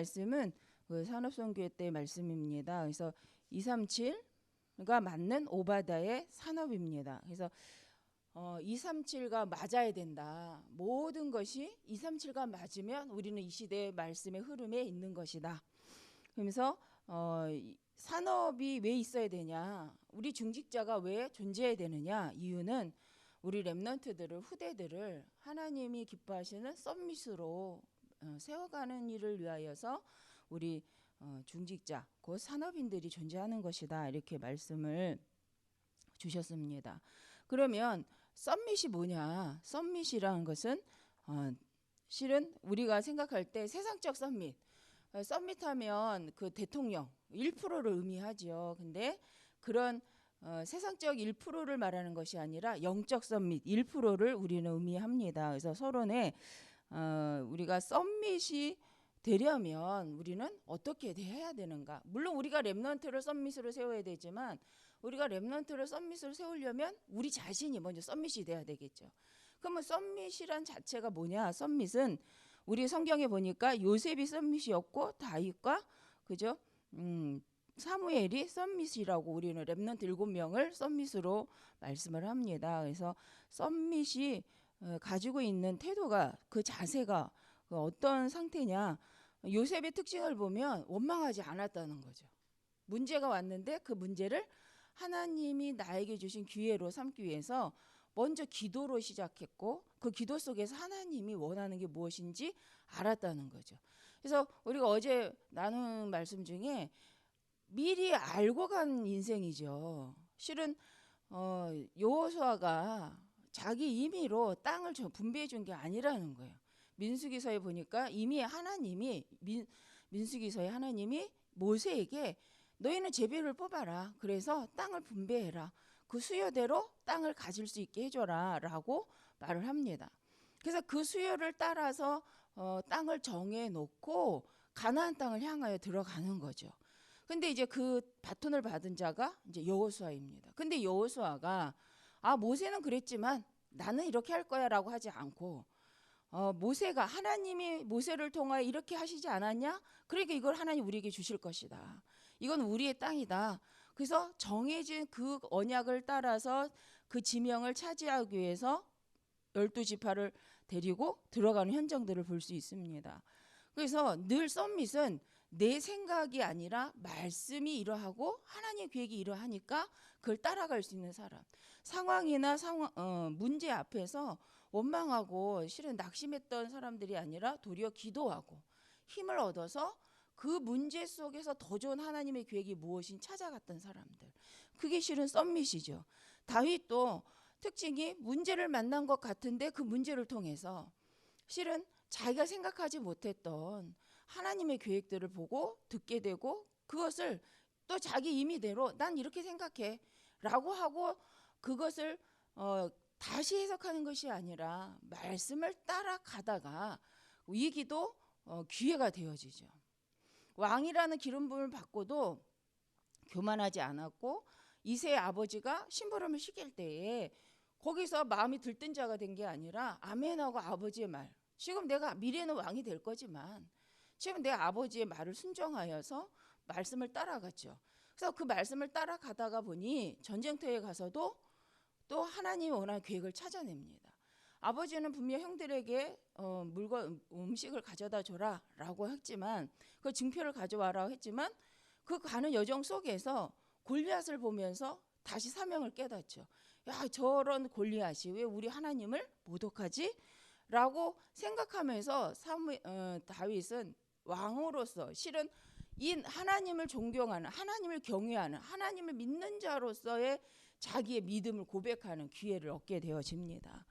말씀은 그 산업선교회 때 말씀입니다. 그래서 237가 맞는 오바다의 산업입니다. 그래서 237가 맞아야 된다. 모든 것이 237가 맞으면 우리는 이 시대의 말씀의 흐름에 있는 것이다. 그러면서 산업이 왜 있어야 되냐? 우리 중직자가 왜 존재해야 되느냐? 이유는 우리 렘넌트들을 후대들을 하나님이 기뻐하시는 썸밋으로 세워가는 일을 위하여서 우리 중직자 곧 산업인들이 존재하는 것이다. 이렇게 말씀을 주셨습니다. 그러면 썸밋이 뭐냐? 썸밋이라는 것은 실은 우리가 생각할 때 세상적 썸밋, 썸밋하면 그 대통령 1%를 의미하죠. 근데 그런 세상적 1%를 말하는 것이 아니라 영적 썸밋 1%를 우리는 의미합니다. 그래서 서론에 우리가 썸밋이 되려면 우리는 어떻게 해야 되는가? 물론 우리가 렘넌트를 썸밋으로 세워야 되지만 우리가 렘넌트를 썸밋으로 세우려면 우리 자신이 먼저 썸밋이 돼야 되겠죠. 그러면 썸밋이란 자체가 뭐냐? 썸밋은 우리 성경에 보니까 요셉이 썸밋이었고 다윗과 그죠? 사무엘이 썸밋이라고 우리는 렘넌트 7명을 썸밋으로 말씀을 합니다. 그래서 썸밋이 가지고 있는 태도가 그 자세가 어떤 상태냐? 요셉의 특징을 보면 원망하지 않았다는 거죠. 문제가 왔는데 그 문제를 하나님이 나에게 주신 기회로 삼기 위해서 먼저 기도로 시작했고 그 기도 속에서 하나님이 원하는 게 무엇인지 알았다는 거죠. 그래서 우리가 어제 나눈 말씀 중에 미리 알고 간 인생이죠. 실은 여호수아가 자기 임의로 땅을 분배해 준 게 아니라는 거예요. 민수기서에 보니까 이미 하나님이 민수기서에 하나님이 모세에게 너희는 제비를 뽑아라. 그래서 땅을 분배해라. 그 수요대로 땅을 가질 수 있게 해줘라 라고 말을 합니다. 그래서 그 수요를 따라서 땅을 정해놓고 가나안 땅을 향하여 들어가는 거죠. 근데 이제 그 바톤을 받은 자가 이제 여호수아입니다. 근데 여호수아가 모세는 그랬지만 나는 이렇게 할 거야라고 하지 않고 모세가 하나님이 모세를 통하여 이렇게 하시지 않았냐? 그러니까 이걸 하나님 우리에게 주실 것이다. 이건 우리의 땅이다. 그래서 정해진 그 언약을 따라서 그 지명을 차지하기 위해서 12지파를 데리고 들어가는 현장들을 볼 수 있습니다. 그래서 늘 썸밋은 내 생각이 아니라 말씀이 이러하고 하나님의 계획이 이러하니까 그걸 따라갈 수 있는 사람. 상황이나 문제 앞에서 원망하고 실은 낙심했던 사람들이 아니라 도리어 기도하고 힘을 얻어서 그 문제 속에서 더 좋은 하나님의 계획이 무엇인 찾아갔던 사람들. 그게 실은 썸밋이죠. 다윗도 특징이 문제를 만난 것 같은데 그 문제를 통해서 실은 자기가 생각하지 못했던 하나님의 계획들을 보고 듣게 되고 그것을 또 자기 임의대로 난 이렇게 생각해 라고 하고 그것을 다시 해석하는 것이 아니라 말씀을 따라가다가 위기도 기회가 되어지죠. 왕이라는 기름 부음을 받고도 교만하지 않았고 이새의 아버지가 심부름을 시킬 때에 거기서 마음이 들뜬 자가 된 게 아니라 아멘하고 아버지의 말, 지금 내가 미래는 왕이 될 거지만 지금 내 아버지의 말을 순종하여서 말씀을 따라갔죠. 그래서 그 말씀을 따라가다가 보니 전쟁터에 가서도 또 하나님이 원하는 계획을 찾아냅니다. 아버지는 분명 형들에게 음식을 가져다 줘라 라고 했지만 그 증표를 가져와라 했지만 그 가는 여정 속에서 골리앗을 보면서 다시 사명을 깨닫죠. 야, 저런 골리앗이 왜 우리 하나님을 모독하지? 라고 생각하면서 다윗은 왕으로서 실은 이 하나님을 존경하는 하나님을 경외하는 하나님을 믿는 자로서의 자기의 믿음을 고백하는 기회를 얻게 되어집니다.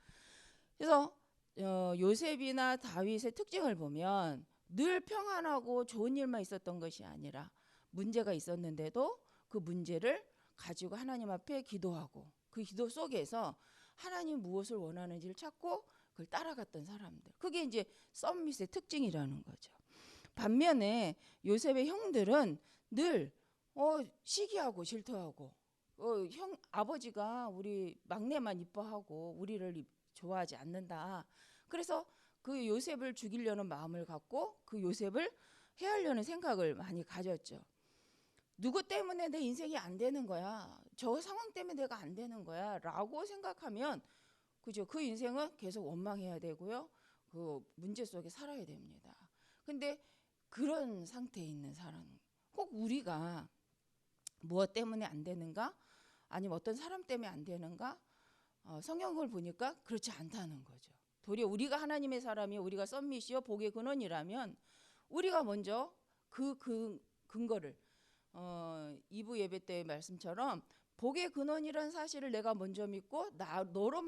그래서 요셉이나 다윗의 특징을 보면 늘 평안하고 좋은 일만 있었던 것이 아니라 문제가 있었는데도 그 문제를 가지고 하나님 앞에 기도하고 그 기도 속에서 하나님 무엇을 원하는지를 찾고 그걸 따라갔던 사람들. 그게 이제 썸밋의 특징이라는 거죠. 반면에 요셉의 형들은 늘 시기하고 질투하고 아버지가 우리 막내만 이뻐하고 우리를 좋아하지 않는다. 그래서 그 요셉을 죽이려는 마음을 갖고 그 요셉을 헤아려는 생각을 많이 가졌죠. 누구 때문에 내 인생이 안 되는 거야? 저 상황 때문에 내가 안 되는 거야? 라고 생각하면 그죠? 그 인생은 계속 원망해야 되고요. 그 문제 속에 살아야 됩니다. 근데 그런 상태에 있는 사람, 꼭 우리가 무엇 때문에 안 되는가? 아니면 어떤 사람 때문에 안 되는가? 성경을 보니까 그렇지 않다는 거죠. 도리어 우리가 하나님의 사람이 우리가 썸밋이요 복의 근원이라면 우리가 먼저 그 근거를 2부 예배 때의 말씀처럼 복의 근원이라는 사실을 내가 먼저 믿고 나로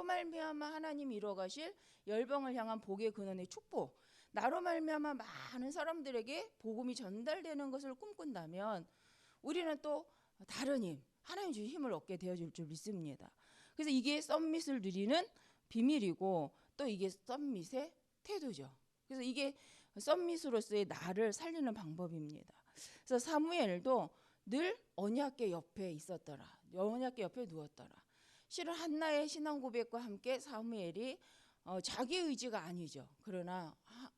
말미암아 하나님이 이루어가실 열방을 향한 복의 근원의 축복, 나로 말미암아 많은 사람들에게 복음이 전달되는 것을 꿈꾼다면 우리는 또 다른 힘, 하나님 주신 힘을 얻게 되어질 줄 믿습니다. 그래서 이게 썸밋을 누리는 비밀이고 또 이게 썸밋의 태도죠. 그래서 이게 썸밋으로서의 나를 살리는 방법입니다. 그래서 사무엘도 늘 언약궤 옆에 있었더라. 언약궤 옆에 누웠더라. 실은 한나의 신앙 고백과 함께 사무엘이 자기 의지가 아니죠. 그러나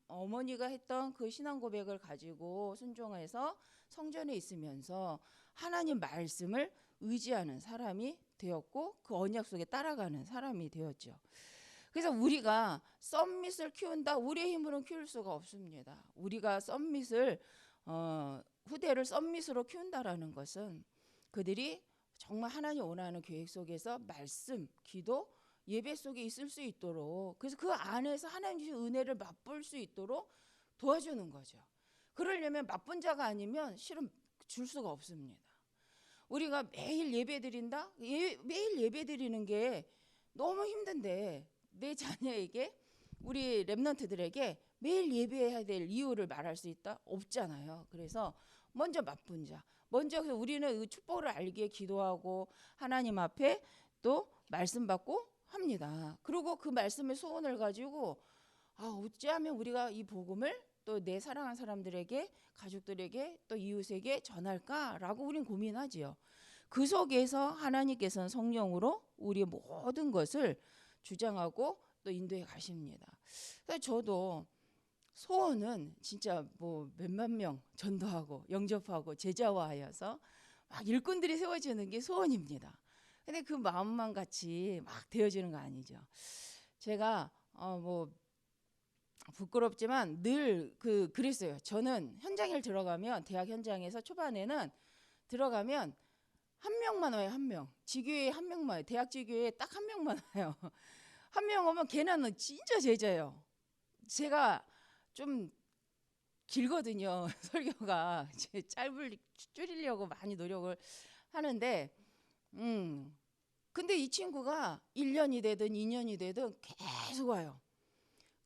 어머니가 했던 그 신앙 고백을 가지고 순종해서 성전에 있으면서 하나님 말씀을 의지하는 사람이 되었고 그 언약 속에 따라가는 사람이 되었죠. 그래서 우리가 썸밋을 키운다. 우리의 힘으로는 키울 수가 없습니다. 우리가 썸밋을 후대를 썸밋으로 키운다라는 것은 그들이 정말 하나님 원하는 계획 속에서 말씀, 기도, 예배 속에 있을 수 있도록 그래서 그 안에서 하나님 주신 은혜를 맛볼 수 있도록 도와주는 거죠. 그러려면 맛본 자가 아니면 실은 줄 수가 없습니다. 우리가 매일 예배 드린다? 매일 예배 드리는 게 너무 힘든데 내 자녀에게 우리 렘넌트들에게 매일 예배해야 될 이유를 말할 수 있다? 없잖아요. 그래서 먼저 맛본 자, 먼저 우리는 그 축복을 알기에 기도하고 하나님 앞에 또 말씀 받고 합니다. 그리고 그 말씀의 소원을 가지고 어찌하면 우리가 이 복음을 또 내 사랑하는 사람들에게 가족들에게 또 이웃에게 전할까라고 우린 고민하지요. 그 속에서 하나님께서는 성령으로 우리의 모든 것을 주장하고 또 인도해 가십니다. 그래서 저도 소원은 진짜 뭐 몇만 명 전도하고 영접하고 제자화하여서 막 일꾼들이 세워지는 게 소원입니다. 근데 그 마음만 같이 막 되어지는 거 아니죠. 제가 뭐 부끄럽지만 늘 그랬어요. 저는 현장에 들어가면 대학 현장에서 초반에는 들어가면 한 명만 와요. 한 명. 지교회에 한 명만 와요. 대학 지교회에 딱 한 명만 와요. 한 명 오면 걔는 진짜 제자예요. 제가 좀 길거든요. 설교가 줄이려고 많이 노력을 하는데 근데 이 친구가 1년이 되든 2년이 되든 계속 와요.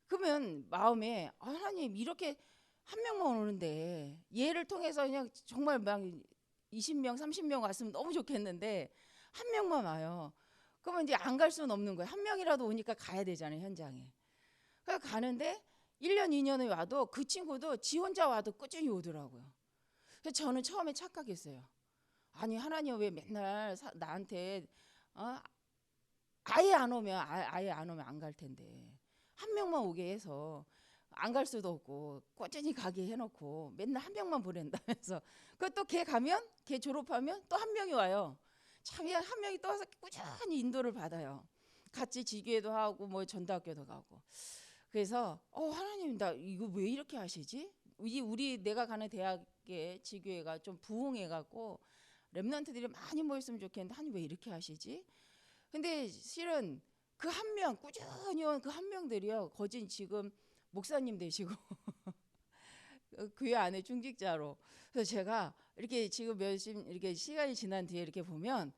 그러면 마음에 하나님 이렇게 한 명만 오는데 얘를 통해서 그냥 정말 막 20명 30명 왔으면 너무 좋겠는데 한 명만 와요. 그러면 이제 안 갈 수는 없는 거예요. 한 명이라도 오니까 가야 되잖아요. 현장에. 그래서 가는데 1년 2년에 와도 그 친구도 지 혼자 와도 꾸준히 오더라고요. 그래서 저는 처음에 착각했어요. 아니 하나님 왜 맨날 나한테 아예 안 오면 아예 안 오면 안 갈 텐데 한 명만 오게 해서 안 갈 수도 없고 꾸준히 가게 해놓고 맨날 한 명만 보낸다면서 그것도 걔 가면 걔 졸업하면 또 한 명이 와요. 참 한 명이 또 와서 꾸준히 인도를 받아요. 같이 지교회도 하고 뭐 전도학교도 가고. 그래서 하나님 나 이거 왜 이렇게 하시지? 우리 내가 가는 대학의 지교회가 좀 부흥해갖고 렘넌트들이 많이 모였으면 좋겠는데 하나님 왜 이렇게 하시지? 근데 실은 그 한 명 꾸준히 온 그 한 명들이요 거진 지금 목사님 되시고 교회 안에 중직자로. 그래서 제가 이렇게 지금 이렇게 시간이 지난 뒤에 이렇게 보면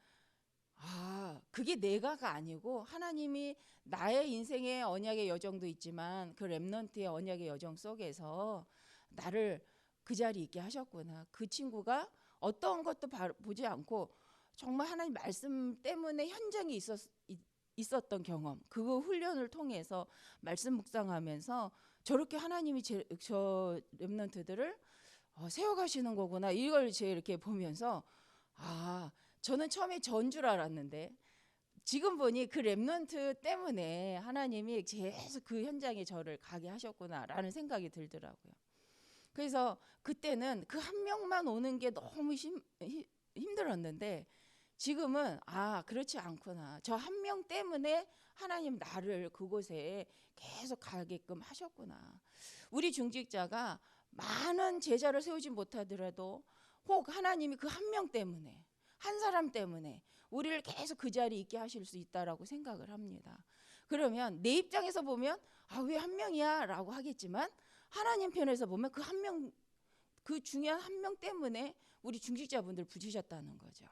그게 내가가 아니고 하나님이 나의 인생의 언약의 여정도 있지만 그 렘넌트의 언약의 여정 속에서 나를 그 자리에 있게 하셨구나. 그 친구가 어떤 것도 보지 않고 정말 하나님 말씀 때문에 현장에 있었던 경험, 그 훈련을 통해서 말씀 묵상하면서 저렇게 하나님이 저 렘넌트들을 세워가시는 거구나. 이걸 제가 이렇게 보면서 저는 처음에 전 줄 알았는데 지금 보니 그 렘넌트 때문에 하나님이 계속 그 현장에 저를 가게 하셨구나라는 생각이 들더라고요. 그래서 그때는 그 한 명만 오는 게 너무 힘들었는데 지금은 그렇지 않구나. 저 한 명 때문에 하나님 나를 그곳에 계속 가게끔 하셨구나. 우리 중직자가 많은 제자를 세우지 못하더라도 혹 하나님이 그 한 명 때문에, 한 사람 때문에 우리를 계속 그 자리에 있게 하실 수 있다라고 생각을 합니다. 그러면 내 입장에서 보면 왜 한 명이야 라고 하겠지만 하나님 편에서 보면 그 한 명, 그 중요한 한 명 때문에 우리 중직자분들 부지셨다는 거죠.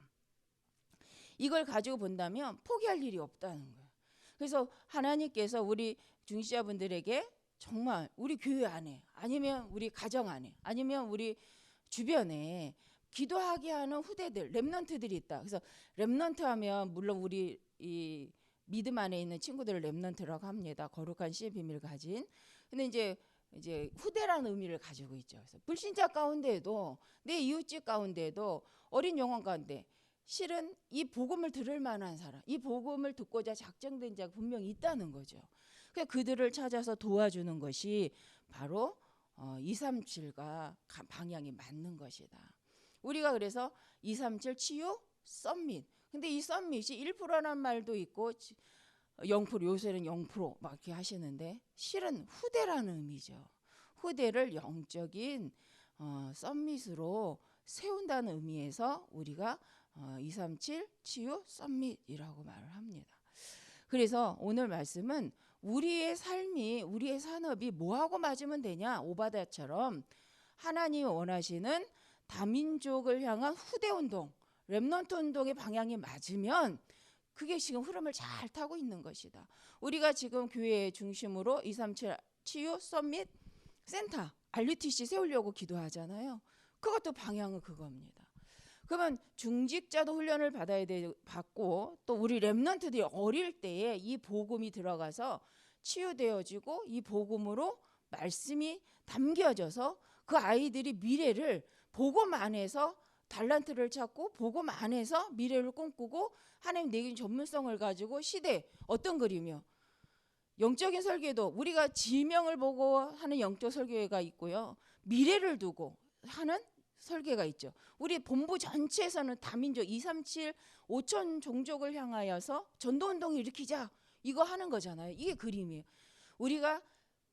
이걸 가지고 본다면 포기할 일이 없다는 거예요. 그래서 하나님께서 우리 중직자분들에게 정말 우리 교회 안에, 아니면 우리 가정 안에, 아니면 우리 주변에 기도하게 하는 후대들, 렘넌트들이 있다. 그래서 렘넌트 하면 물론 우리 이 믿음 안에 있는 친구들을 렘넌트라고 합니다. 거룩한 씨의 비밀을 가진. 근데 이제 후대라는 의미를 가지고 있죠. 그래서 불신자 가운데에도, 내 이웃집 가운데에도, 어린 영혼 가운데 실은 이 복음을 들을 만한 사람, 이 복음을 듣고자 작정된 자가 분명히 있다는 거죠. 그래서 그들을 찾아서 도와주는 것이 바로 237과 방향이 맞는 것이다. 우리가 그래서 237 치유 썸밋. 근데 이 썸밋이 1%라는 말도 있고 0% 요새는 0% 막 이렇게 하시는데 실은 후대라는 의미죠. 후대를 영적인 썸밋으로 세운다는 의미에서 우리가 237 치유 썸밋이라고 말을 합니다. 그래서 오늘 말씀은 우리의 삶이, 우리의 산업이 뭐하고 맞으면 되냐, 오바다처럼 하나님이 원하시는 다민족을 향한 후대운동, 렘넌트 운동의 방향이 맞으면 그게 지금 흐름을 잘 타고 있는 것이다. 우리가 지금 교회 중심으로 237 치유 썸밋 센터 RUTC 세우려고 기도하잖아요. 그것도 방향은 그겁니다. 그러면 중직자도 훈련을 받고 또 우리 렘넌트들이 어릴 때에 이 복음이 들어가서 치유되어지고 이 복음으로 말씀이 담겨져서 그 아이들이 미래를 복음 안에서 달란트를 찾고 복음 안에서 미래를 꿈꾸고 하나님 내긴 전문성을 가지고 시대 어떤 그림이요? 영적인 설계도 우리가 지명을 보고 하는 영적 설계가 있고요. 미래를 두고 하는 설계가 있죠. 우리 본부 전체에서는 다민족 237 5천 종족을 향하여서 전도운동을 일으키자 이거 하는 거잖아요. 이게 그림이에요. 우리가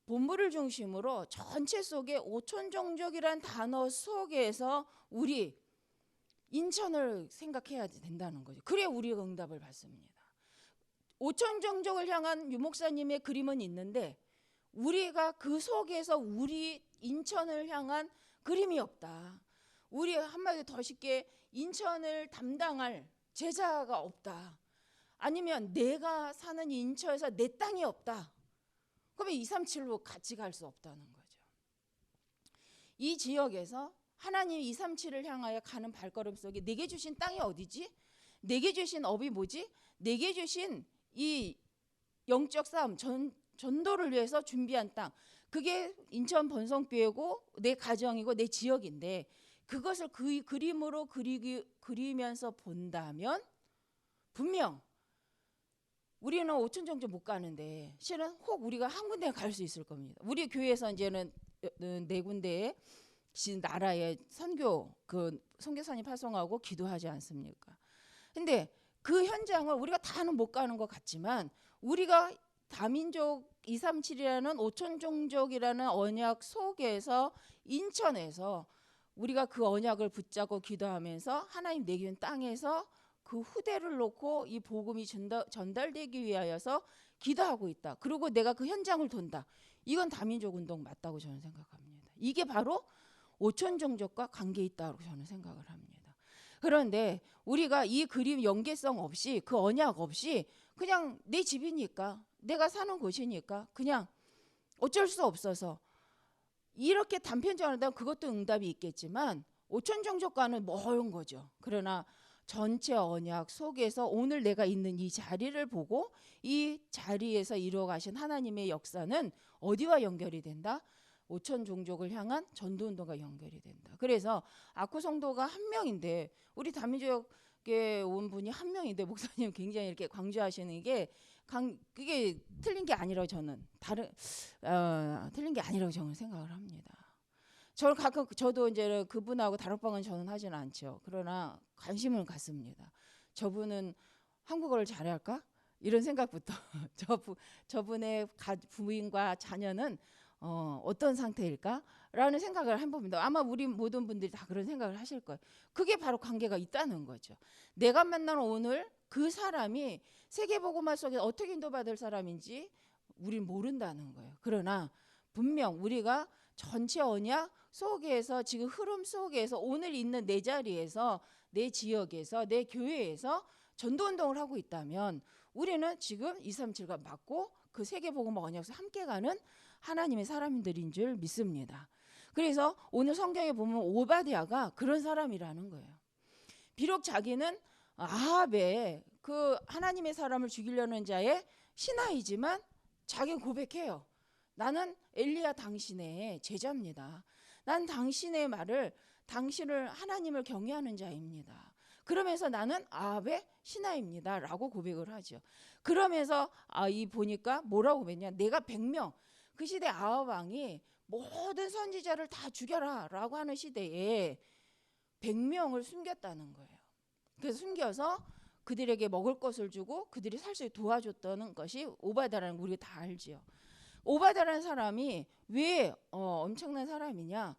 본부를 중심으로 전체 속에 5천 종족이란 단어 속에서 우리 인천을 생각해야 된다는 거죠. 그래 우리가 응답을 받습니다. 5천 종족을 향한 유목사님의 그림은 있는데 우리가 그 속에서 우리 인천을 향한 그림이 없다. 우리 한마디로 더 쉽게 인천을 담당할 제자가 없다. 아니면 내가 사는 인천에서 내 땅이 없다. 그러면 237로 같이 갈 수 없다는 거죠. 이 지역에서 하나님 237을 향하여 가는 발걸음 속에 내게 주신 땅이 어디지? 내게 주신 업이 뭐지? 내게 주신 이 영적 싸움, 전도를 위해서 준비한 땅. 그게 인천 번성교회고 내 가정이고 내 지역인데 그것을 그 그림으로 그리면서 본다면 분명 우리는 5천 정도 못 가는데 실은 혹 우리가 한 군데 갈 수 있을 겁니다. 우리 교회에서 이제는 4군데에 나라에 그 선교사님 파송하고 기도하지 않습니까? 근데 그 현장을 우리가 다는 못 가는 것 같지만 우리가 다민족 237이라는 5천 종족이라는 언약 속에서 인천에서 우리가 그 언약을 붙잡고 기도하면서 하나님 내기는 땅에서 그 후대를 놓고 이 복음이 전달되기 위하여서 기도하고 있다. 그리고 내가 그 현장을 돈다. 이건 다민족 운동 맞다고 저는 생각합니다. 이게 바로 5천 종족과 관계 있다고 저는 생각을 합니다. 그런데 우리가 이 그림 연계성 없이 그 언약 없이 그냥 내 집이니까 내가 사는 곳이니까 그냥 어쩔 수 없어서 이렇게 단편적으로 한다면 그것도 응답이 있겠지만 5천 종족과는 먼 거죠. 그러나 전체 언약 속에서 오늘 내가 있는 이 자리를 보고 이 자리에서 이루어가신 하나님의 역사는 어디와 연결이 된다? 5천 종족을 향한 전도운동과 연결이 된다. 그래서 아쿠 성도가 한 명인데 우리 다민족에 온 분이 한 명인데 목사님 굉장히 이렇게 강조하시는 게 그게 틀린 게 아니라고 저는 틀린 게 아니라고 저는 생각을 합니다. 저는 가끔 저도 이제 그분하고 다락방은 저는 하지는 않죠. 그러나 관심은 갖습니다. 저분은 한국어를 잘할까? 이런 생각부터 저분의 부인과 자녀는 어떤 상태일까? 라는 생각을 해봅니다. 아마 우리 모든 분들이 다 그런 생각을 하실 거예요. 그게 바로 관계가 있다는 거죠. 내가 만나는 오늘 그 사람이 세계복음화 속에 어떻게 인도받을 사람인지 우린 모른다는 거예요. 그러나 분명 우리가 전체 언약 속에서 지금 흐름 속에서 오늘 있는 내 자리에서 내 지역에서 내 교회에서 전도운동을 하고 있다면 우리는 지금 237과 맞고 그 세계복음화 언약에서 함께 가는 하나님의 사람들인 줄 믿습니다. 그래서 오늘 성경에 보면 오바댜가 그런 사람이라는 거예요. 비록 자기는 아합의 그 하나님의 사람을 죽이려는 자의 신하이지만 자기는 고백해요. 나는 엘리야 당신의 제자입니다. 난 당신의 말을 당신을 하나님을 경외하는 자입니다. 그러면서 나는 아합의 신하입니다 라고 고백을 하죠. 그러면서 이 보니까 뭐라고 했냐, 내가 100명, 그 시대 아합 왕이 모든 선지자를 다 죽여라 라고 하는 시대에 100명을 숨겼다는 거예요. 그래서 숨겨서 그들에게 먹을 것을 주고 그들이 살 수 있게 도와줬다는 것이 오바댜라는 거 우리가 다 알지요. 오바댜라는 사람이 왜 엄청난 사람이냐,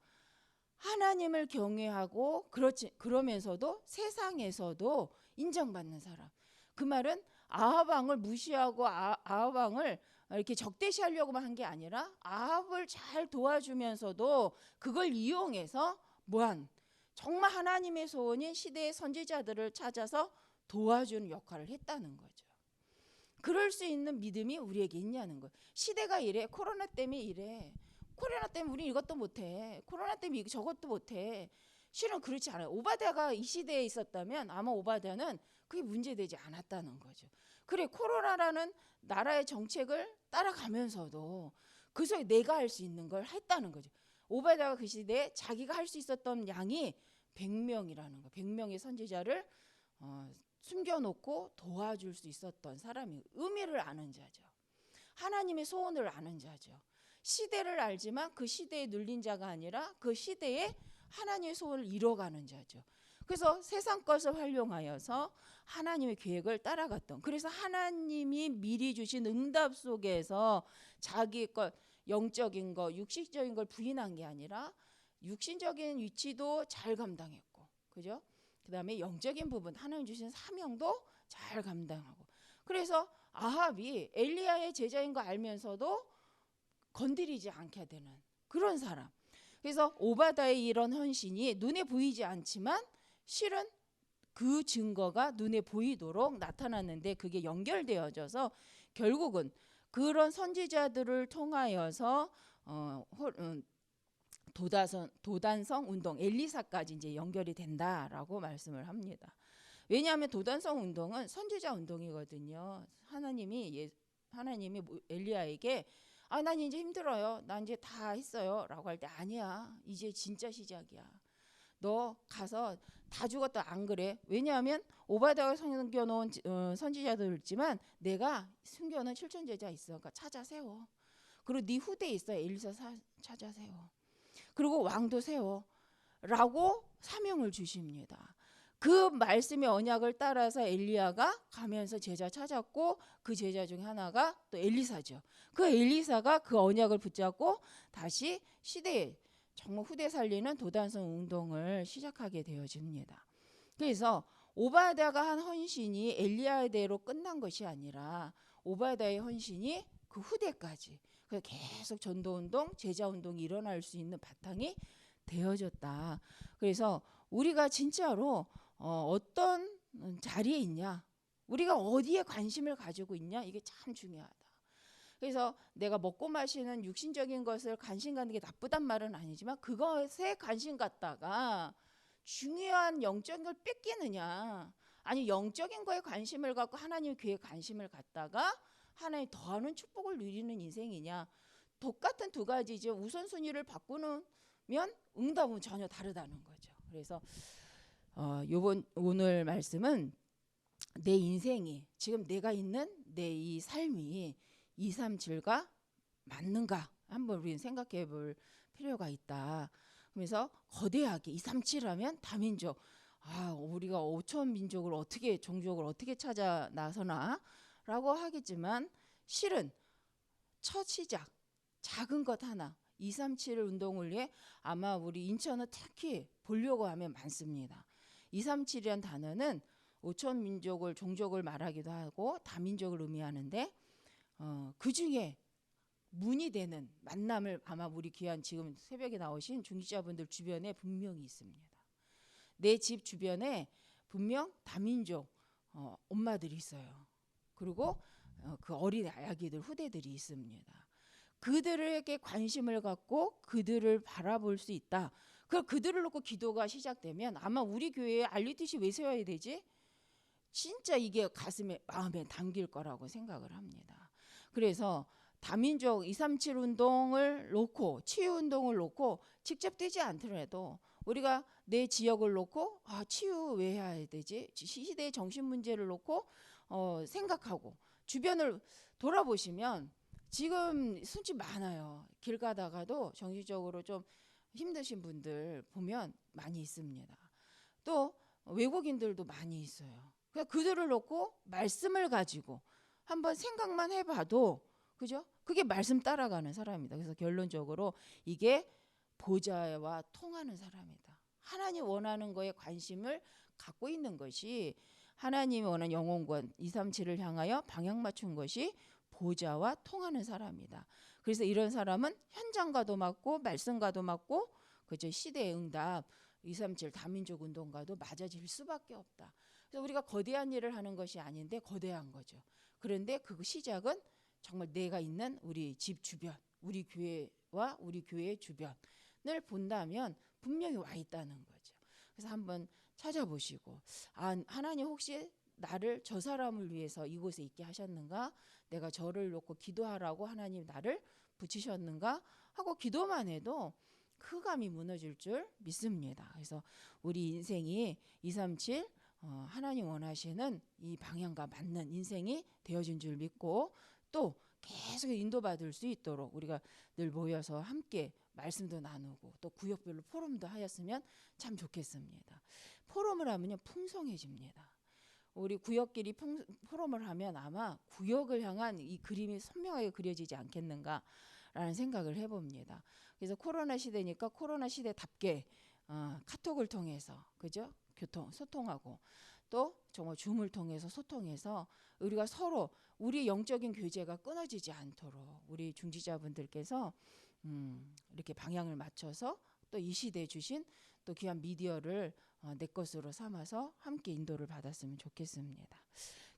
하나님을 경외하고 그러면서도 세상에서도 인정받는 사람. 그 말은 아합 왕을 무시하고 아합 왕을 이렇게 적대시하려고만 한 게 아니라 아합을 잘 도와주면서도 그걸 이용해서 정말 하나님의 소원인 시대의 선지자들을 찾아서 도와주는 역할을 했다는 거죠. 그럴 수 있는 믿음이 우리에게 있냐는 거예요. 시대가 이래. 코로나 때문에 이래. 코로나 때문에 우리 이것도 못해. 코로나 때문에 저것도 못해. 실은 그렇지 않아요. 오바댜가 이 시대에 있었다면 아마 오바댜는 그게 문제되지 않았다는 거죠. 그래, 코로나라는 나라의 정책을 따라가면서도 그 속에 내가 할 수 있는 걸 했다는 거죠. 오바댜가 그 시대에 자기가 할 수 있었던 양이 100명이라는 거. 100명의 선지자를 숨겨놓고 도와줄 수 있었던 사람이 의미를 아는 자죠. 하나님의 소원을 아는 자죠. 시대를 알지만 그 시대에 눌린 자가 아니라 그 시대에 하나님의 소원을 이뤄가는 자죠. 그래서 세상 것을 활용하여서 하나님의 계획을 따라갔던, 그래서 하나님이 미리 주신 응답 속에서 자기 것, 영적인 것, 육신적인 걸 부인한 게 아니라 육신적인 위치도 잘 감당했고, 그죠? 그 다음에 영적인 부분, 하나님 주신 사명도 잘 감당하고, 그래서 아합이 엘리야의 제자인 거 알면서도 건드리지 않게 되는 그런 사람. 그래서 오바댜의 이런 헌신이 눈에 보이지 않지만 실은 그 증거가 눈에 보이도록 나타났는데 그게 연결되어져서 결국은 그런 선지자들을 통하여서 도단성 운동, 엘리사까지 이제 연결이 된다라고 말씀을 합니다. 왜냐하면 도단성 운동은 선지자 운동이거든요. 하나님이 엘리야에게 난 이제 힘들어요. 난 이제 다 했어요. 라고 할 때 아니야. 이제 진짜 시작이야. 너 가서 다 죽었다. 안 그래? 왜냐하면 오바댜가 숨겨놓은 선지자도 있지만 내가 숨겨놓은 7천 제자 있어. 그러니까 찾아 세워. 그리고 네 후대에 있어. 엘리사 찾아 세워. 그리고 왕도 세워. 라고 사명을 주십니다. 그 말씀의 언약을 따라서 엘리야가 가면서 제자 찾았고 그 제자 중에 하나가 또 엘리사죠. 그 엘리사가 그 언약을 붙잡고 다시 시대에 정말 후대 살리는 도단성 운동을 시작하게 되어집니다. 그래서 오바댜가 한 헌신이 엘리야대로 끝난 것이 아니라 오바댜의 헌신이 그 후대까지 계속 전도운동, 제자운동이 일어날 수 있는 바탕이 되어졌다. 그래서 우리가 진짜로 어떤 자리에 있냐, 우리가 어디에 관심을 가지고 있냐, 이게 참 중요하다. 그래서 내가 먹고 마시는 육신적인 것을 관심 갖는 게 나쁘단 말은 아니지만 그것에 관심 갖다가 중요한 영적인 걸 뺏기느냐, 아니 영적인 거에 관심을 갖고 하나님의 교회에 관심을 갖다가 하나님 더하는 축복을 누리는 인생이냐, 똑같은 두 가지죠. 우선순위를 바꾸면 응답은 전혀 다르다는 거죠. 그래서 오늘 말씀은 내 인생이 지금 내가 있는 내 이 삶이 237과 맞는가 한번 우리는 생각해 볼 필요가 있다. 그래서 거대하게 237 하면 다민족. 우리가 5천 민족을 어떻게 종족을 어떻게 찾아 나서나라고 하겠지만 실은 첫 시작 작은 것 하나 237 운동을 위해 아마 우리 인천은 특히 보려고 하면 많습니다. 237이란 단어는 5천 민족을 종족을 말하기도 하고 다민족을 의미하는데 그 중에 문이 되는 만남을 아마 우리 귀한 지금 새벽에 나오신 중직자분들 주변에 분명히 있습니다. 내 집 주변에 분명 다민족 엄마들이 있어요. 그리고 그 어린 아기들 후대들이 있습니다. 그들에게 관심을 갖고 그들을 바라볼 수 있다. 그들을 놓고 기도가 시작되면 아마 우리 교회에 알리티시 왜 세워야 되지? 진짜 이게 가슴에 마음에 담길 거라고 생각을 합니다. 그래서 다민족 237 운동을 놓고 치유 운동을 놓고 직접 되지 않더라도 우리가 내 지역을 놓고 치유 왜 해야 되지? 시대의 정신 문제를 놓고 생각하고 주변을 돌아보시면 지금 순지 많아요. 길 가다가도 정신적으로 좀 힘드신 분들 보면 많이 있습니다. 또 외국인들도 많이 있어요. 그들을 놓고 말씀을 가지고 한번 생각만 해봐도 그죠? 그게 말씀 따라가는 사람이다. 그래서 결론적으로 이게 보좌와 통하는 사람이다. 하나님 원하는 거에 관심을 갖고 있는 것이 하나님이 원하는 영혼권 237을 향하여 방향 맞춘 것이 보좌와 통하는 사람이다. 그래서 이런 사람은 현장과도 맞고 말씀과도 맞고 그죠? 시대의 응답 237 다민족 운동과도 맞아질 수밖에 없다. 그래서 우리가 거대한 일을 하는 것이 아닌데 거대한 거죠. 그런데 그 시작은 정말 내가 있는 우리 집 주변, 우리 교회와 우리 교회 주변을 본다면 분명히 와 있다는 거죠. 그래서 한번 찾아보시고 하나님 혹시 나를 저 사람을 위해서 이곳에 있게 하셨는가? 내가 저를 놓고 기도하라고 하나님 나를 붙이셨는가? 하고 기도만 해도 그 감이 무너질 줄 믿습니다. 그래서 우리 인생이 237 하나님 원하시는 이 방향과 맞는 인생이 되어진 줄 믿고 또 계속 인도받을 수 있도록 우리가 늘 모여서 함께 말씀도 나누고 또 구역별로 포럼도 하였으면 참 좋겠습니다. 포럼을 하면요 풍성해집니다. 우리 구역끼리 포럼을 하면 아마 구역을 향한 이 그림이 선명하게 그려지지 않겠는가라는 생각을 해봅니다. 그래서 코로나 시대니까 코로나 시대답게 카톡을 통해서 그죠? 소통하고 또 정말 줌을 통해서 소통해서 우리가 서로 우리 영적인 교제가 끊어지지 않도록 우리 중지자분들께서 이렇게 방향을 맞춰서 또 이 시대에 주신 또 귀한 미디어를 내 것으로 삼아서 함께 인도를 받았으면 좋겠습니다.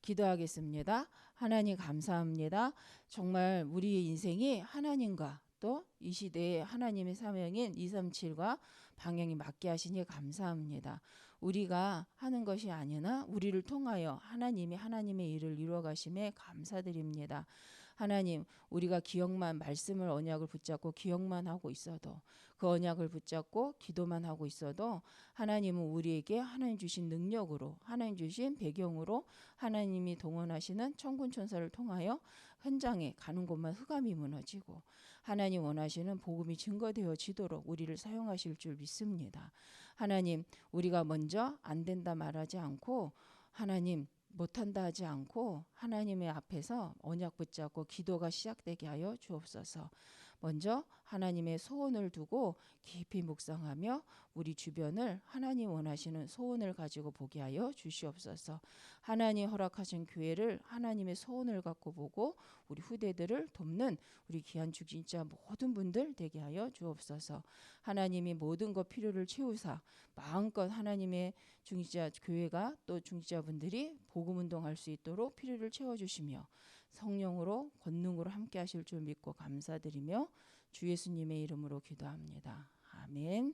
기도하겠습니다. 하나님 감사합니다. 정말 우리의 인생이 하나님과 또 이 시대에 하나님의 사명인 237과 방향이 맞게 하시니 감사합니다. 우리가 하는 것이 아니나 우리를 통하여 하나님이 하나님의 일을 이루어 가심에 감사드립니다. 하나님 우리가 기억만 말씀을 언약을 붙잡고 기억만 하고 있어도 그 언약을 붙잡고 기도만 하고 있어도 하나님은 우리에게 하나님 주신 능력으로 하나님 주신 배경으로 하나님이 동원하시는 천군 천사를 통하여 현장에 가는 곳만 흑암이 무너지고 하나님 원하시는 복음이 증거되어지도록 우리를 사용하실 줄 믿습니다. 하나님 우리가 먼저 안 된다 말하지 않고 하나님 못한다 하지 않고 하나님의 앞에서 언약 붙잡고 기도가 시작되게 하여 주옵소서. 먼저 하나님의 소원을 두고 깊이 묵상하며 우리 주변을 하나님 원하시는 소원을 가지고 보게 하여 주시옵소서. 하나님 허락하신 교회를 하나님의 소원을 갖고 보고 우리 후대들을 돕는 우리 귀한 중직자 모든 분들 되게 하여 주옵소서. 하나님이 모든 것 필요를 채우사 마음껏 하나님의 중직자 교회가 또 중직자분들이 복음 운동할 수 있도록 필요를 채워주시며 성령으로 권능으로 함께 하실 줄 믿고 감사드리며 주 예수님의 이름으로 기도합니다. 아멘.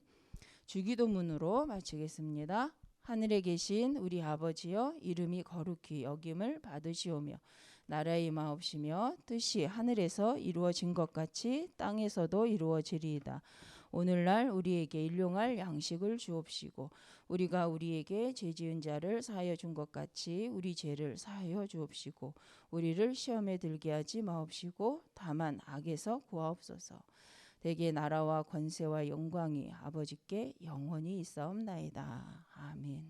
주기도문으로 마치겠습니다. 하늘에 계신 우리 아버지여 이름이 거룩히 여김을 받으시오며 나라의 임하옵시며 뜻이 하늘에서 이루어진 것 같이 땅에서도 이루어지리이다. 오늘날 우리에게 일용할 양식을 주옵시고 우리가 우리에게 죄 지은 자를 사하여 준 것 같이 우리 죄를 사하여 주옵시고 우리를 시험에 들게 하지 마옵시고 다만 악에서 구하옵소서. 대개 나라와 권세와 영광이 아버지께 영원히 있사옵나이다. 아멘.